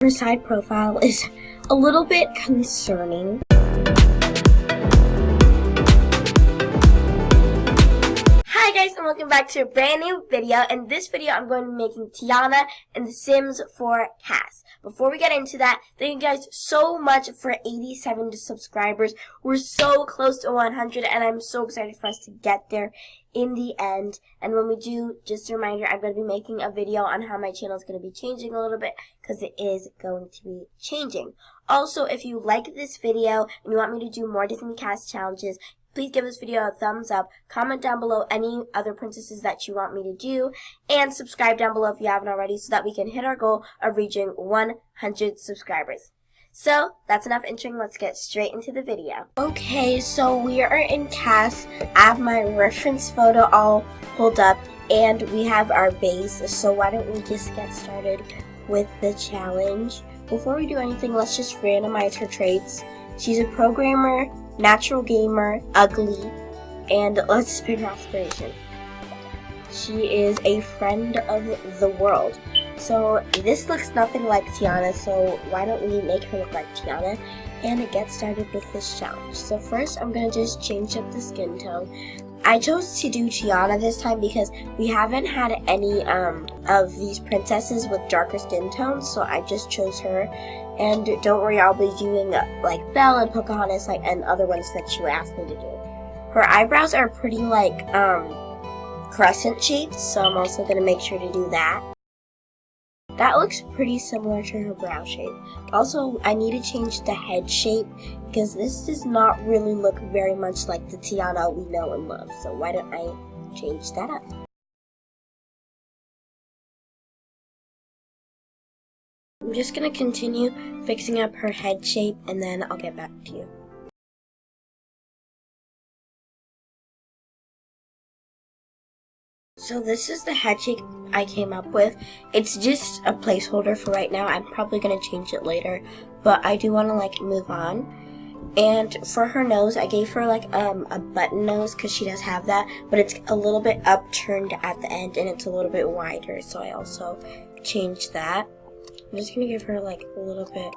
Her side profile is a little bit concerning. Hi guys, and welcome back to a brand new video. In this video, I'm going to be making Tiana in The Sims for CAS. Before we get into that, thank you guys so much for 87 subscribers. We're so close to 100, and I'm so excited for us to get there in the end. And when we do, just a reminder, I'm going to be making a video on how my channel is going to be changing a little bit, because it is going to be changing. Also, if you like this video and you want me to do more Disney CAS challenges, please give this video a thumbs up, comment down below any other princesses that you want me to do, and subscribe down below if you haven't already so that we can hit our goal of reaching 100 subscribers. So, that's enough introing, let's get straight into the video. Okay, so we are in CAS. I have my reference photo all pulled up, and we have our base, so why don't we just get started with the challenge. Before we do anything, let's just randomize her traits. She's a programmer, natural gamer, ugly, and let's spin her aspiration. She is a friend of the world. So this looks nothing like Tiana, so why don't we make her look like Tiana and get started with this challenge. So first I'm going to just change up the skin tone. I chose to do Tiana this time because we haven't had any of these princesses with darker skin tones, so I just chose her. And don't worry, I'll be doing like Belle and Pocahontas and other ones that you asked me to do. Her eyebrows are pretty like crescent shaped, so I'm also going to make sure to do that. That looks pretty similar to her brow shape. Also, I need to change the head shape because this does not really look very much like the Tiana we know and love. So why don't I change that up? I'm just going to continue fixing up her head shape and then I'll get back to you. So this is the head shape I came up with. It's just a placeholder for right now. I'm probably going to change it later, but I do want to like move on. And for her nose, I gave her like a button nose because she does have that, but it's a little bit upturned at the end and it's a little bit wider, so I also changed that. I'm just going to give her like a little bit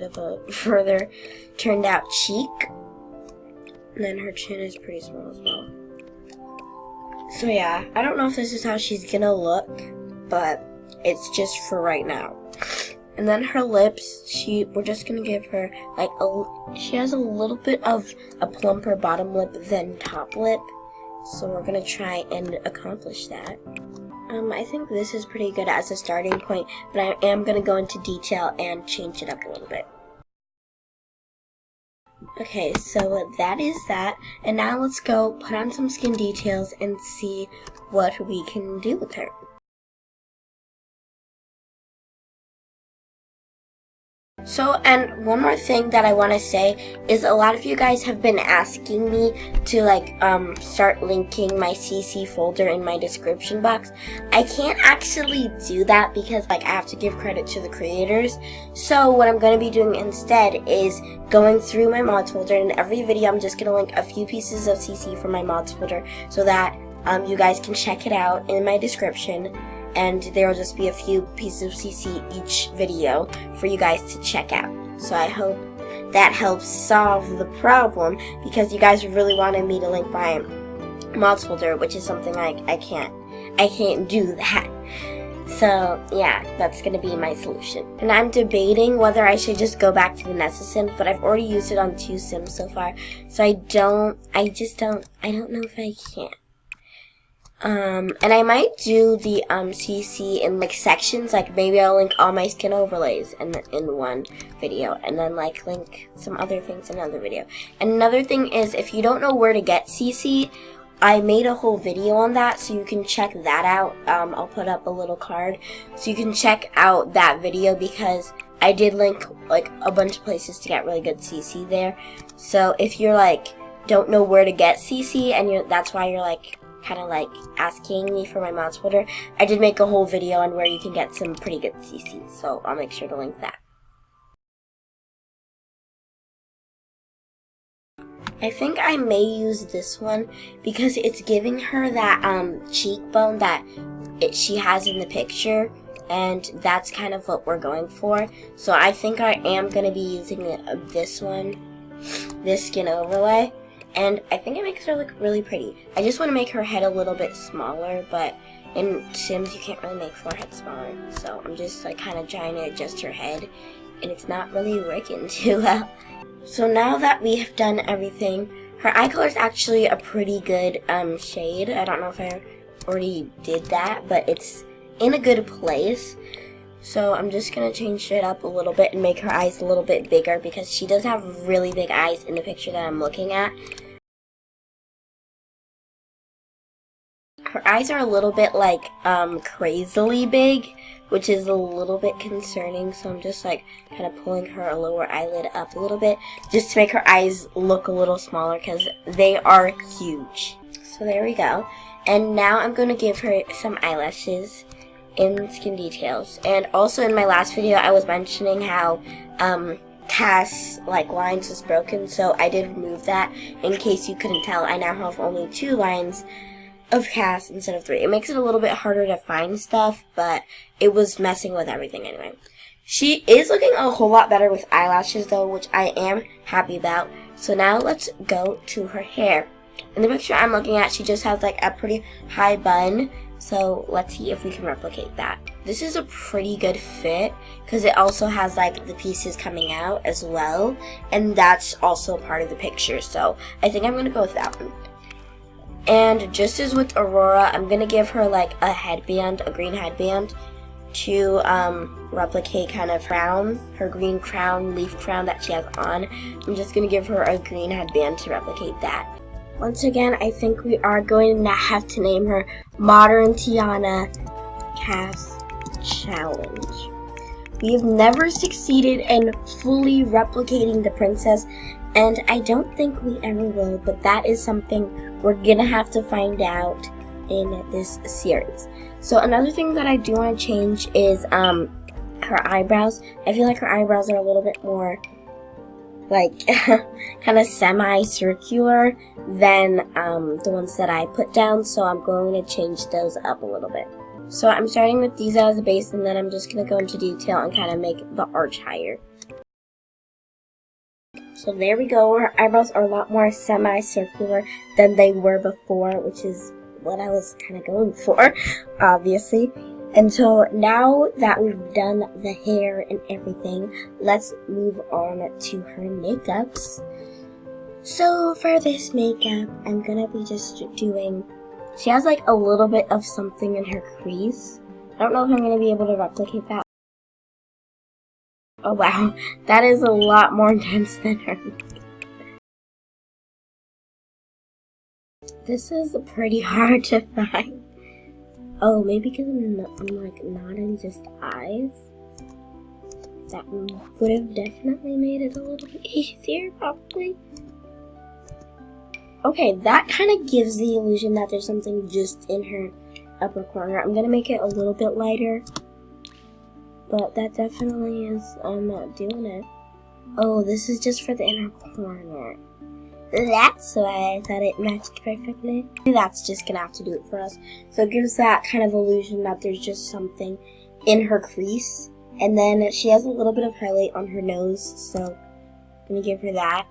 of a further turned out cheek. And then her chin is pretty small as well. So yeah, I don't know if this is how she's gonna look, but it's just for right now. And then her lips, we're just gonna give her like she has a little bit of a plumper bottom lip than top lip. So we're gonna try and accomplish that. I think this is pretty good as a starting point, but I am gonna go into detail and change it up a little bit. Okay, so that is that, and now let's go put on some skin details and see what we can do with her. So, and one more thing that I want to say is a lot of you guys have been asking me to like start linking my CC folder in my description box. I can't actually do that because like I have to give credit to the creators. So what I'm going to be doing instead is going through my mods folder, and in every video I'm just going to link a few pieces of CC from my mods folder so that you guys can check it out in my description. And there will just be a few pieces of CC each video for you guys to check out. So I hope that helps solve the problem, because you guys really wanted me to link my mods folder, which is something I can't do that. So yeah, that's gonna be my solution. And I'm debating whether I should just go back to the Nessa Sims, but I've already used it on 2 Sims so far, so I don't know if I can. And I might do the CC in like sections, like maybe I'll link all my skin overlays in one video, and then like link some other things in another video. And another thing is, if you don't know where to get CC, I made a whole video on that, so you can check that out. I'll put up a little card so you can check out that video, because I did link like a bunch of places to get really good CC there. So if you're like don't know where to get CC and that's why you're like kind of like asking me for my mods folder, I did make a whole video on where you can get some pretty good CC, so I'll make sure to link that. I think I may use this one because it's giving her that cheekbone that she has in the picture, and that's kind of what we're going for. So I think I am going to be using this one, this skin overlay, and I think it makes her look really pretty. I just want to make her head a little bit smaller, but in Sims you can't really make forehead smaller, so I'm just like kind of trying to adjust her head, and it's not really working too well. So now that we have done everything, her eye color is actually a pretty good shade. I don't know if I already did that, but it's in a good place. So I'm just going to change it up a little bit and make her eyes a little bit bigger, because she does have really big eyes in the picture that I'm looking at. Her eyes are a little bit like crazily big, which is a little bit concerning, so I'm just like kind of pulling her lower eyelid up a little bit just to make her eyes look a little smaller, because they are huge. So there we go. And now I'm going to give her some eyelashes in skin details. And also in my last video I was mentioning how CAS like lines was broken, so I did remove that. In case you couldn't tell, I now have only 2 lines of CAS instead of 3. It makes it a little bit harder to find stuff, but it was messing with everything anyway. She is looking a whole lot better with eyelashes though, which I am happy about. So now let's go to her hair. In the picture I'm looking at, she just has like a pretty high bun, so let's see if we can replicate that. This is a pretty good fit because it also has like the pieces coming out as well, and that's also part of the picture, so I think I'm going to go with that one. And just as with Aurora, I'm going to give her like a headband, a green headband, to replicate kind of her green crown, leaf crown that she has on. I'm just going to give her a green headband to replicate that. Once again, I think we are going to have to name her Modern Tiana CAS Challenge. We have never succeeded in fully replicating the princess, and I don't think we ever will, but that is something we're gonna have to find out in this series. So another thing that I do want to change is her eyebrows. I feel like her eyebrows are a little bit more like kind of semi-circular than the ones that I put down, so I'm going to change those up a little bit. So I'm starting with these as a base, and then I'm just going to go into detail and kind of make the arch higher. So there we go. Her eyebrows are a lot more semi-circular than they were before, which is what I was kind of going for, obviously. And so now that we've done the hair and everything, let's move on to her makeups. So for this makeup, I'm gonna be just doing, she has like a little bit of something in her crease. I don't know if I'm gonna be able to replicate that. Oh wow, that is a lot more intense than her. This is pretty hard to find. Oh, maybe because I'm like not in just eyes. That would have definitely made it a little bit easier, probably. Okay, that kind of gives the illusion that there's something just in her upper corner. I'm gonna make it a little bit lighter, but that definitely is, I'm not doing it. Oh, this is just for the inner corner. That's why I thought it matched perfectly. That's just gonna have to do it for us. So it gives that kind of illusion that there's just something in her crease. And then she has a little bit of highlight on her nose, so I'm gonna give her that.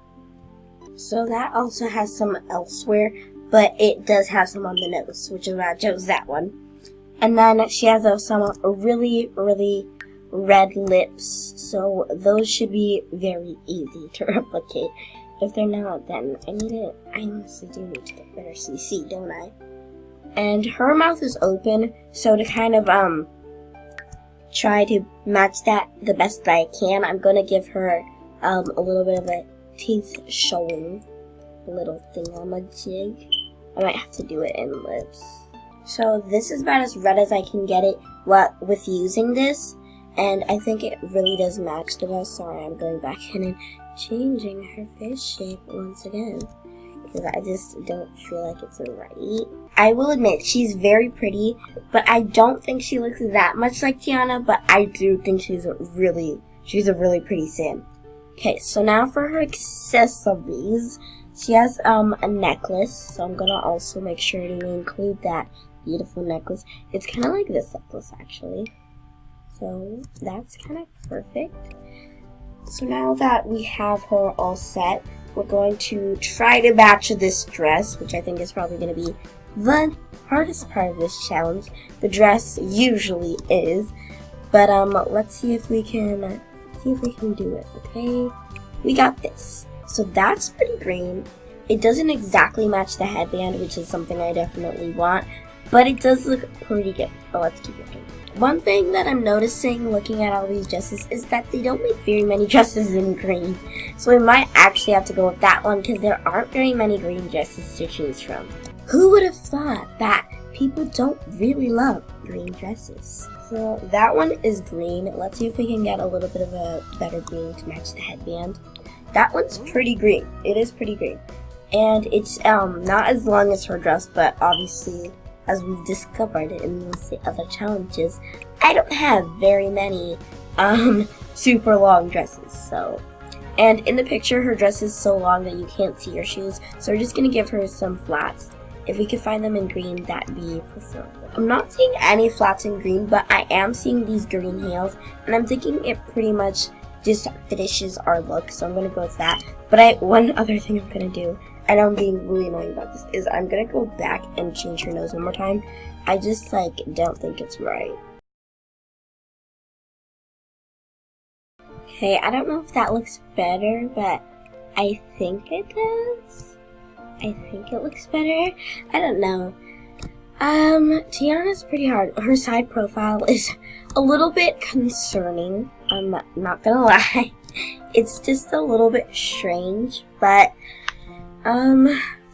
So that also has some elsewhere, but it does have some on the nose, which is why I chose that one. And then she has some really, really red lips, so those should be very easy to replicate. If they're not, then I honestly do need to get better CC, don't I? And her mouth is open, so to kind of try to match that the best that I can, I'm gonna give her a little bit of a teeth showing little thingamajig. I might have to do it in lips. So this is about as red as I can get it with using this, and I think it really does match the best. Sorry, I'm going back in and changing her face shape once again, because I just don't feel like it's right. I will admit, she's very pretty, but I don't think she looks that much like Tiana, but I do think she's a really pretty sim. Okay, so now for her accessories, she has a necklace, so I'm gonna also make sure to include that beautiful necklace. It's kind of like this necklace, actually. So that's kind of perfect. So now that we have her all set, we're going to try to match this dress, which I think is probably going to be the hardest part of this challenge. The dress usually is, but let's see if we can do it. Okay, we got this. So that's pretty green. It doesn't exactly match the headband, which is something I definitely want, but it does look pretty good. But let's keep looking. One thing that I'm noticing looking at all these dresses is that they don't make very many dresses in green. So we might actually have to go with that one because there aren't very many green dresses to choose from. Who would have thought that people don't really love green dresses? So that one is green. Let's see if we can get a little bit of a better green to match the headband. That one's pretty green. It is pretty green. And it's not as long as her dress, but obviously, as we've discovered in the other challenges, I don't have very many super long dresses. So, and in the picture, her dress is so long that you can't see her shoes. So we're just gonna give her some flats. If we could find them in green, that'd be preferable. I'm not seeing any flats in green, but I am seeing these green heels, and I'm thinking it pretty much just finishes our look. So I'm gonna go with that. But one other thing I'm gonna do, and I'm being really annoying about this, is I'm gonna go back and change her nose one more time. I just don't think it's right. Okay, I don't know if that looks better, but I think it does. I think it looks better. I don't know. Tiana's pretty hard. Her side profile is a little bit concerning. I'm not gonna lie. It's just a little bit strange, but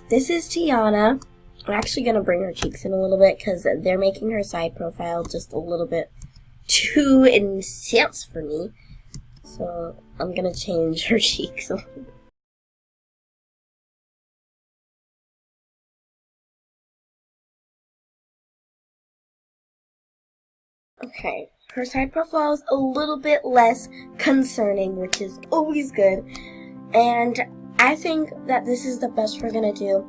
this is Tiana. I'm actually gonna bring her cheeks in a little bit because they're making her side profile just a little bit too intense for me. So I'm gonna change her cheeks a little bit. Okay, her side profile is a little bit less concerning, which is always good. And I think that this is the best we're gonna do.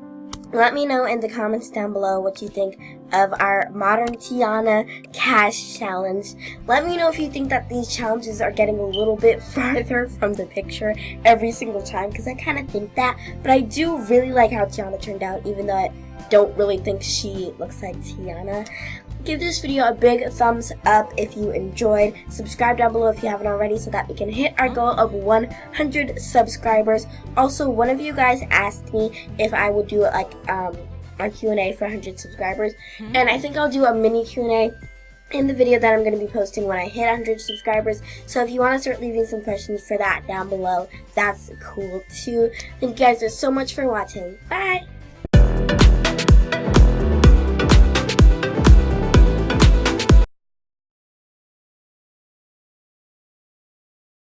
Let me know in the comments down below what you think of our modern Tiana CAS challenge. Let me know if you think that these challenges are getting a little bit farther from the picture every single time, because I kind of think that. But I do really like how Tiana turned out, even though I don't really think she looks like Tiana. Give this video a big thumbs up if you enjoyed. Subscribe down below if you haven't already so that we can hit our goal of 100 subscribers. Also, one of you guys asked me if I would do a Q&A for 100 subscribers. And I think I'll do a mini Q&A in the video that I'm going to be posting when I hit 100 subscribers. So if you want to start leaving some questions for that down below, that's cool too. Thank you guys so much for watching. Bye!